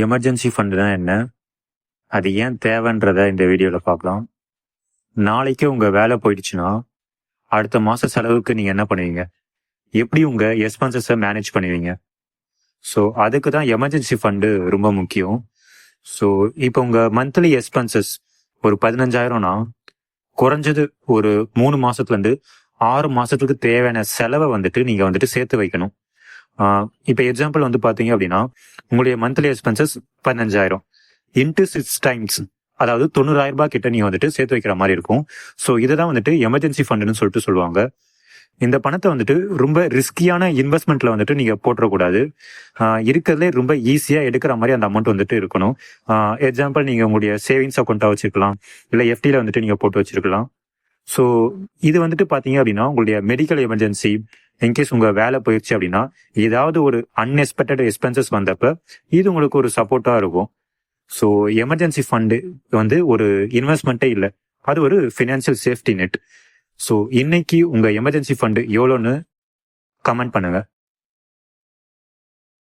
Emergency ஃபண்டுனா என்ன? அது ஏன் தேவைன்றத இந்த வீடியோவில் பார்க்கலாம். நாளைக்கே உங்கள் வேலை போயிடுச்சுன்னா அடுத்த மாத செலவுக்கு நீங்கள் என்ன பண்ணுவீங்க? எப்படி உங்கள் எக்ஸ்பென்சஸை மேனேஜ் பண்ணுவீங்க? ஸோ அதுக்கு தான் எமர்ஜென்சி ஃபண்டு ரொம்ப முக்கியம். ஸோ இப்போ உங்கள் மந்த்லி எக்ஸ்பென்சஸ் ஒரு 15,000னா குறைஞ்சது ஒரு 3 மாதத்துலேருந்து 6 மாதத்துக்கு தேவையான செலவை நீங்கள் சேர்த்து வைக்கணும். இப்போ எக்ஸாம்பிள் பார்த்தீங்க அப்படின்னா உங்களுடைய மந்த்லி எக்ஸ்பென்சஸ் 15,000 இன்ட்டு 6 டைம்ஸ், அதாவது 90,000 ரூபாய் கிட்ட நீங்க சேர்த்து வைக்கிற மாதிரி இருக்கும். ஸோ இதுதான் எமர்ஜென்சி ஃபண்டுன்னு சொல்லுவாங்க. இந்த பணத்தை ரொம்ப ரிஸ்கியான இன்வெஸ்ட்மெண்ட்ல நீங்க போட்டுறக்கூடாது. இருக்கிறதுலே ரொம்ப ஈஸியா எடுக்கிற மாதிரி அந்த அமௌண்ட் இருக்கணும். எக்ஸாம்பிள் நீங்க உங்களுடைய சேவிங்ஸ் அக்கௌண்ட்டா வச்சிருக்கலாம், இல்லை எஃப்டில நீங்க போட்டு வச்சிருக்கலாம். ஸோ இது பாத்தீங்க அப்படின்னா உங்களுடைய மெடிக்கல் எமர்ஜென்சி, இன்கேஸ் உங்க வேலை போயிடுச்சு அப்படின்னா ஏதாவது ஒரு அன்எக்ஸ்பெக்டட் எக்ஸ்பென்சஸ் வந்தப்ப இது உங்களுக்கு ஒரு சப்போர்ட்டா இருக்கும். ஸோ எமர்ஜென்சி ஃபண்டு ஒரு இன்வெஸ்ட்மெண்ட்டே இல்லை, அது ஒரு ஃபினான்ஷியல் சேஃப்டி நெட். ஸோ இன்னைக்கு உங்க எமர்ஜென்சி ஃபண்டு எவ்வளோன்னு கமெண்ட் பண்ணுங்க.